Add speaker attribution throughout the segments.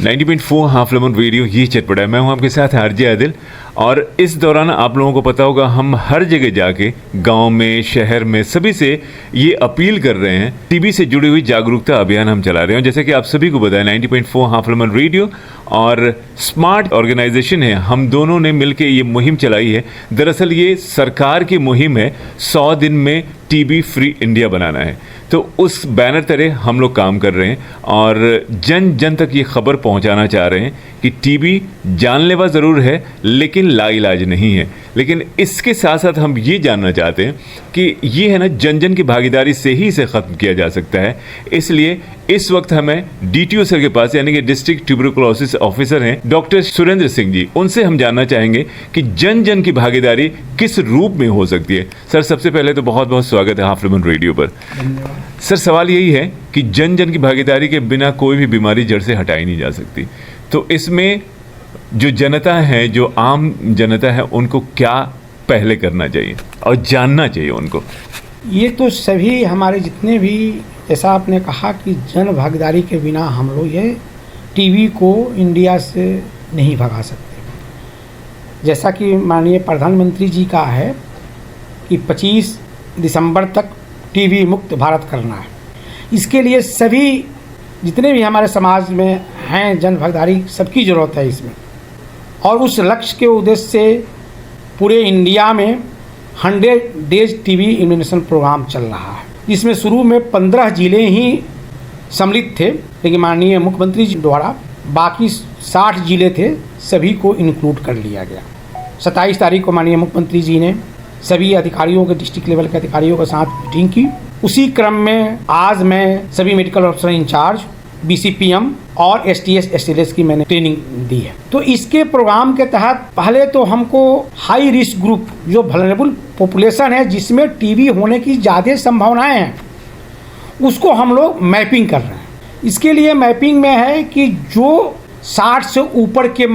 Speaker 1: 90.4 half lemon radio, ये चटपटा है। मैं हूं आपके साथ आरजे आदिल। और इस दौरान आप लोगों को पता होगा हम हर जगह जाके गांव में, शहर में सभी से ये अपील कर रहे हैं, टीबी से जुड़ी हुई जागरूकता अभियान हम चला रहे हैं। जैसे कि आप सभी को बताया 90.4 हाफ लेमन रेडियो और स्मार्ट ऑर्गेनाइजेशन है, हम दोनों ने मिलकर ये मुहिम चलाई है। दरअसल ये सरकार की मुहिम है, 100 दिन में टीबी फ्री इंडिया बनाना है। तो उस बैनर तरह हम लोग काम कर रहे हैं और जन जन तक ये खबर पहुंचाना चाह रहे हैं कि टीबी जानलेवा ज़रूर है लेकिन लाइलाज नहीं है। लेकिन इसके साथ साथ हम ये जानना चाहते हैं कि ये है ना, जन जन की भागीदारी से ही इसे ख़त्म किया जा सकता है। इसलिए इस वक्त हमें डीटीओ सर के पास, यानी कि डिस्ट्रिक्ट ट्यूबरकुलोसिस ऑफिसर हैं डॉक्टर सुरेंद्र सिंह जी, उनसे हम जानना चाहेंगे कि जन जन की भागीदारी किस रूप में हो सकती है। सर, सबसे पहले तो बहुत बहुत स्वागत है हाफ लेमन रेडियो पर। सर, सवाल यही है कि जन जन की भागीदारी के बिना कोई भी बीमारी जड़ से हटाई नहीं जा सकती। तो इसमें जो जनता है, जो आम जनता है, उनको क्या पहले करना चाहिए और जानना चाहिए उनको?
Speaker 2: ये तो सभी हमारे जितने भी, जैसा आपने कहा कि जन भागीदारी के बिना हम लोग ये टीबी को इंडिया से नहीं भगा सकते। जैसा कि माननीय प्रधानमंत्री जी का है कि 25 दिसंबर तक टीबी मुक्त भारत करना है। इसके लिए सभी जितने भी हमारे समाज में हैं, जन भागीदारी सबकी ज़रूरत है इसमें। और उस लक्ष्य के उद्देश्य से पूरे इंडिया में 100 डेज टीबी इम्यूनेशन प्रोग्राम चल रहा है, जिसमें शुरू में 15 जिले ही सम्मिलित थे, लेकिन माननीय मुख्यमंत्री जी द्वारा बाकी 60 जिले थे, सभी को इंक्लूड कर लिया गया। 27 तारीख को माननीय मुख्यमंत्री जी ने सभी अधिकारियों के, डिस्ट्रिक्ट लेवल के अधिकारियों के साथ मीटिंग की। उसी क्रम में आज मैं सभी मेडिकल ऑफिसर इंचार्ज, BCPM और STS SLS की मैंने ट्रेनिंग दी है। तो इसके प्रोग्राम के तहत पहले तो हमको हाई रिस्क ग्रुप, जो वल्नरेबल पॉपुलेशन है, जिसमें टीबी होने की ज़्यादा संभावनाएं हैं, उसको हम लोग मैपिंग कर रहे हैं। इसके लिए मैपिंग में है कि जो 60 से ऊपर के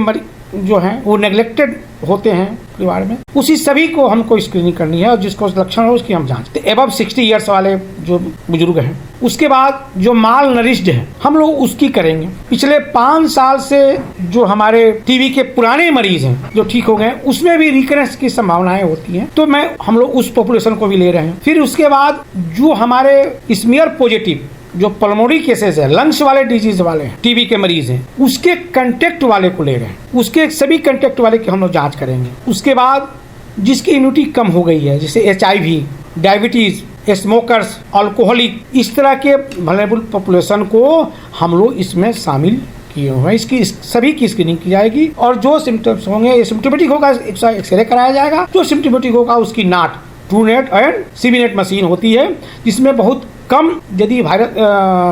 Speaker 2: जो हैं वो नेग्लेक्टेड होते हैं परिवार में, उसी सभी को हमको स्क्रीनिंग करनी है और जिसको लक्षण हो उसकी हम जांचते। एबव 60 ईयर्स वाले जो बुजुर्ग हैं, उसके बाद जो माल नरिश्ड हैं, हम लोग उसकी करेंगे। पिछले 5 साल से जो हमारे टीबी के पुराने मरीज हैं जो ठीक हो गए, उसमें भी रिकरेंस की संभावनाएं होती हैं, तो हम लोग उस पॉपुलेशन को भी ले रहे हैं। फिर उसके बाद जो हमारे स्मीयर पॉजिटिव जो पल्मोनरी केसेस है, लंग्स वाले डिजीज वाले हैं, टीबी के मरीज हैं, उसके कंटेक्ट वाले को ले रहे हैं। उसके सभी कंटेक्ट वाले की हम लोग जांच करेंगे। उसके बाद जिसकी इम्यूनिटी कम हो गई है, जैसे HIV, डायबिटीज, स्मोकर्स, अल्कोहलिक, इस तरह के वल्नरेबल पॉपुलेशन को हम लोग इसमें शामिल किए हुए हैं। इसकी सभी की स्क्रीनिंग की जाएगी और जो सिम्टम्स होंगे, सिम्टोमेटिक होगा एक्सरे कराया जाएगा, जो सिम्टोमेटिक होगा उसकी नाट, ट्रूनेट एंड सीबीनेट मशीन होती है, जिसमें बहुत कम यदि वायरस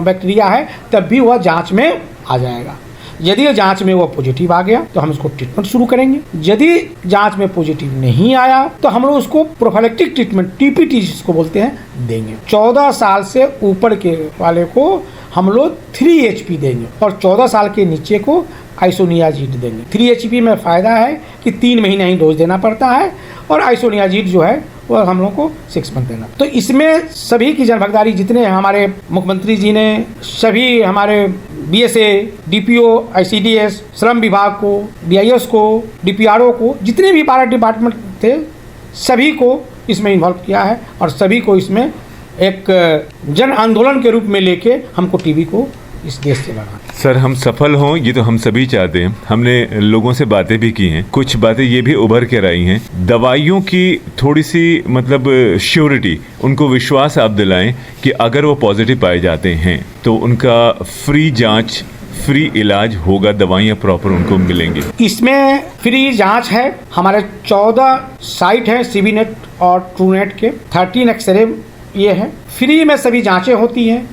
Speaker 2: बैक्टीरिया है तब भी वह जांच में आ जाएगा। यदि जांच में वह पॉजिटिव आ गया तो हम उसको ट्रीटमेंट शुरू करेंगे। यदि जांच में पॉजिटिव नहीं आया तो हम लोग उसको प्रोफाइलेक्टिक ट्रीटमेंट, TPT जिसको बोलते हैं, देंगे। 14 साल से ऊपर के वाले को हम लोग 3HP देंगे और 14 साल के नीचे को आइसोनियाजिड देंगे। 3HP में फ़ायदा है कि 3 महीना ही डोज देना पड़ता है और आइसोनियाजिड जो है वह हम लोग को 6 मंथ देना। तो इसमें सभी की जन भागीदारी, जितने हमारे मुख्यमंत्री जी ने सभी हमारे BSA, DPO, ICDS, श्रम विभाग को, DIS को, DPRO को, जितने भी 12 डिपार्टमेंट थे, सभी को इसमें इन्वॉल्व किया है और सभी को इसमें एक जन आंदोलन के रूप में लेके हमको टीबी को इस देश से लगा।
Speaker 1: सर, हम सफल हों ये तो हम सभी चाहते हैं। हमने लोगों से बातें भी की हैं, कुछ बातें ये भी उभर कर आई हैं। दवाइयों की थोड़ी सी मतलब श्योरिटी, उनको विश्वास आप दिलाएं कि अगर वो पॉजिटिव पाए जाते हैं तो उनका फ्री जांच, फ्री इलाज होगा, दवाइयाँ प्रॉपर उनको मिलेंगी।
Speaker 2: इसमें फ्री जांच है। हमारे 14 साइट हैं सीबीनेट और ट्रूनेट के, 13 एक्सरे ये है। फ्री में सभी जांचें होती हैं,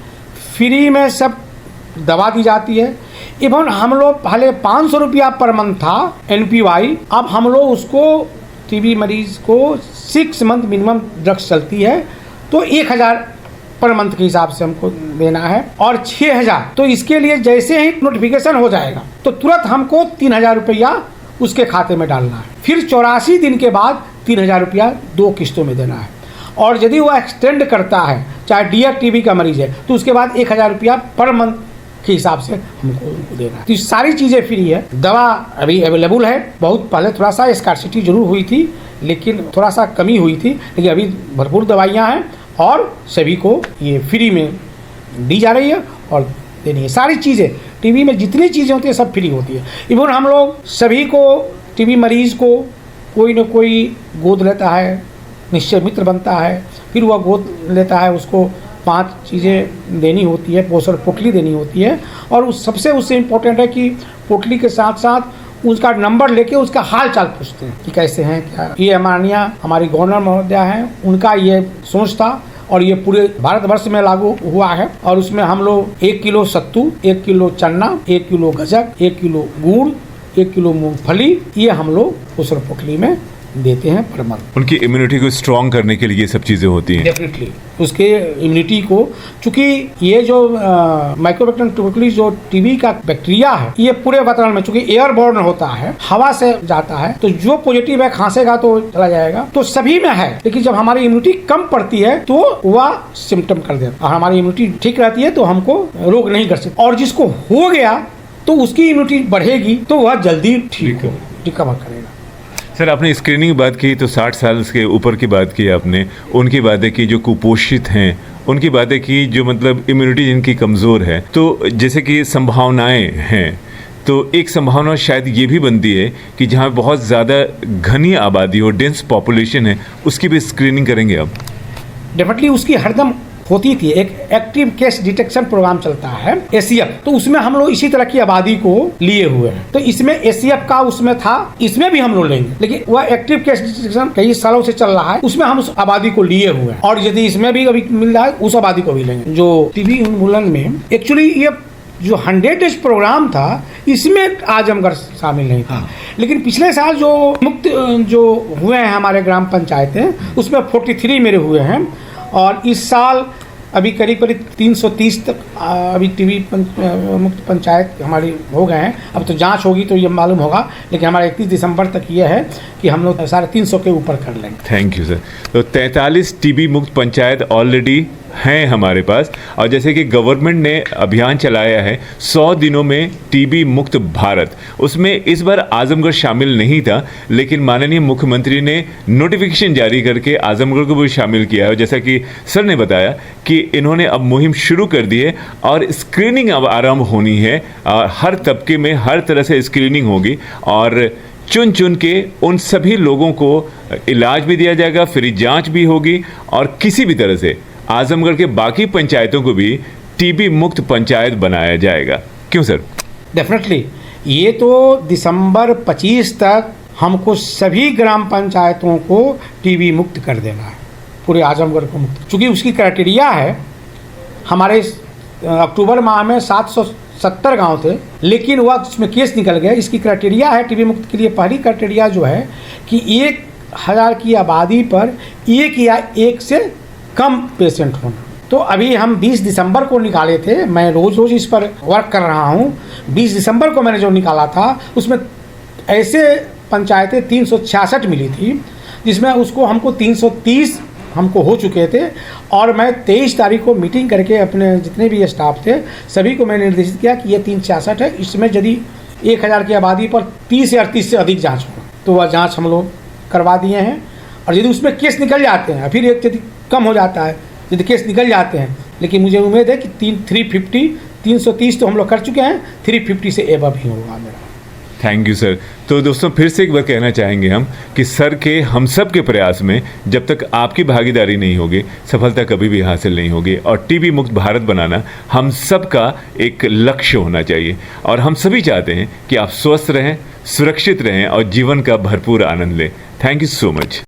Speaker 2: फ्री में सब दवा दी जाती है। इवन हम लोग पहले 500 रुपया पर मंथ था NPY, अब हम लोग उसको टीबी मरीज को 6 मंथ मिनिमम ड्रग्स चलती है तो 1000 पर मंथ के हिसाब से हमको देना है और 6000। तो इसके लिए जैसे ही नोटिफिकेशन हो जाएगा तो तुरंत हमको 3000 रुपया उसके खाते में डालना है। फिर 84 दिन के बाद 3000 रुपया 2 किस्तों में देना है। और यदि वह एक्सटेंड करता है, चाहे DF टीबी का मरीज है, तो उसके बाद 1000 रुपया पर मंथ के हिसाब से हमको उनको देना है। तो ये सारी चीज़ें फ्री है। दवा अभी अवेलेबल है। बहुत पहले थोड़ा सा स्कार्सिटी जरूर हुई थी, लेकिन थोड़ा सा कमी हुई थी, लेकिन अभी भरपूर दवाइयाँ हैं और सभी को ये फ्री में दी जा रही है और देनी है। सारी चीज़ें टीबी में जितनी चीज़ें होती है सब फ्री होती है। इवन हम लोग सभी को टीबी मरीज को कोई न कोई गोद लेता है, निश्चय मित्र बनता है, फिर वह गोद लेता है, उसको 5 चीज़ें देनी होती है, पोषण पोटली देनी होती है। और उस सबसे उससे इम्पोर्टेंट है कि पोटली के साथ साथ उसका नंबर लेके उसका हाल चाल पूछते हैं कि कैसे हैं क्या। ये हमारी गवर्नर महोदया हैं, उनका ये सोच था और ये पूरे भारतवर्ष में लागू हुआ है। और उसमें हम लोग 1 किलो सत्तू, 1 किलो चना, 1 किलो गजक, 1 किलो गुड़, 1 किलो मूंगफली, ये हम लोग पोषण पोटली में देते हैं पर मंथ।
Speaker 1: उनकी इम्यूनिटी को स्ट्रॉन्ग करने के लिए ये सब चीज़ें होती हैं।
Speaker 2: डेफिनेटली उसके इम्यूनिटी को, चूंकि ये जो माइकोबैक्टीरियम ट्यूबरकुलोसिस जो टीबी का बैक्टीरिया है, ये पूरे वातावरण में, चूंकि एयरबॉर्न होता है, हवा से जाता है, तो जो पॉजिटिव है खांसेगा तो चला जाएगा, तो सभी में है। लेकिन जब हमारी इम्यूनिटी कम पड़ती है तो वह सिम्टम कर देता है, और हमारी इम्यूनिटी ठीक रहती है तो हमको रोग नहीं कर सकते। और जिसको हो गया तो उसकी इम्यूनिटी बढ़ेगी तो वह जल्दी ठीक रिकवर करेगा।
Speaker 1: सर, आपने स्क्रीनिंग की बात की तो 60 साल के ऊपर की बात की आपने, उनकी बातें की जो कुपोषित हैं, उनकी बातें की जो मतलब इम्यूनिटी जिनकी कमज़ोर है। तो जैसे कि संभावनाएं हैं, तो एक संभावना शायद ये भी बनती है कि जहाँ बहुत ज़्यादा घनी आबादी हो, डेंस पॉपुलेशन है, उसकी भी स्क्रीनिंग करेंगे आप?
Speaker 2: डेफिनेटली उसकी हरदम होती थी। एक एक्टिव केस डिटेक्शन प्रोग्राम चलता है ACF, तो उसमें हम लोग इसी तरह की आबादी को लिए हुए हैं। तो इसमें ACF का उसमें था, इसमें भी हम लोग लेंगे, लेकिन वह एक्टिव केस डिटेक्शन कई सालों से चल रहा है, उसमें हम उस आबादी को लिए हुए हैं। और यदि इसमें भी अभी मिल रहा है, उस आबादी को भी लेंगे। जो टीबी उन्मूलन में एक्चुअली ये जो 100 डेज प्रोग्राम था, इसमें आजमगढ़ शामिल नहीं था। लेकिन पिछले साल जो मुक्त जो हुए हैं हमारे ग्राम पंचायतें, उसमें 43 मेरे हुए हैं। और इस साल अभी करीब 330 तक अभी टीबी मुक्त पंचायत हमारी हो गए हैं। अब तो जांच होगी तो ये मालूम होगा, लेकिन हमारा 31 दिसंबर तक ये है कि हम लोग 350 के ऊपर कर लेंगे।
Speaker 1: Thank you sir. तो 43 टीबी मुक्त पंचायत ऑलरेडी हैं हमारे पास, और जैसे कि गवर्नमेंट ने अभियान चलाया है 100 दिनों में टीबी मुक्त भारत, उसमें इस बार आजमगढ़ शामिल नहीं था, लेकिन माननीय मुख्यमंत्री ने नोटिफिकेशन जारी करके आजमगढ़ को भी शामिल किया है। जैसा कि सर ने बताया कि इन्होंने अब मुहिम शुरू कर दी है और स्क्रीनिंग अब आरंभ होनी है। हर तबके में हर तरह से स्क्रीनिंग होगी और चुन चुन के उन सभी लोगों को इलाज भी दिया जाएगा, फ्री जांच भी होगी, और किसी भी तरह से आजमगढ़ के बाकी पंचायतों को भी टीबी मुक्त पंचायत बनाया जाएगा। क्यों सर?
Speaker 2: डेफिनेटली ये तो दिसंबर 25 तक हमको सभी ग्राम पंचायतों को टीबी मुक्त कर देना है, पूरे आजमगढ़ को मुक्त। चूँकि उसकी क्राइटेरिया है, हमारे अक्टूबर माह में 770 गांव थे, लेकिन वह उसमें केस निकल गए। इसकी क्राइटेरिया है टीबी मुक्त के लिए, पहली क्राइटेरिया जो है कि 1000 की आबादी पर 1 या 1 से कम पेशेंट होना। तो अभी हम 20 दिसंबर को निकाले थे, मैं रोज़ इस पर वर्क कर रहा हूँ। 20 दिसंबर को मैंने जो निकाला था, उसमें ऐसे पंचायतें 366 मिली थी, जिसमें उसको हमको 330 हमको हो चुके थे। और मैं 23 तारीख को मीटिंग करके अपने जितने भी स्टाफ थे सभी को मैंने निर्देशित किया कि ये 366 है, इसमें यदि 1000 की आबादी पर 30 या 38 से अधिक जाँच हो तो वह जाँच हम लोग करवा दिए हैं। और यदि उसमें केस निकल जाते हैं, फिर एक यदि कम हो जाता है, यदि केस निकल जाते हैं, लेकिन मुझे उम्मीद है कि 330 तो हम लोग कर चुके हैं, 350 से एबव ही होगा मेरा।
Speaker 1: Thank you sir. तो दोस्तों फिर से एक बार कहना चाहेंगे हम कि सर के हम सब के प्रयास में जब तक आपकी भागीदारी नहीं होगी, सफलता कभी भी हासिल नहीं होगी। और टीबी मुक्त भारत बनाना हम सब का एक लक्ष्य होना चाहिए, और हम सभी चाहते हैं कि आप स्वस्थ रहें, सुरक्षित रहें और जीवन का भरपूर आनंद लें। Thank you so much.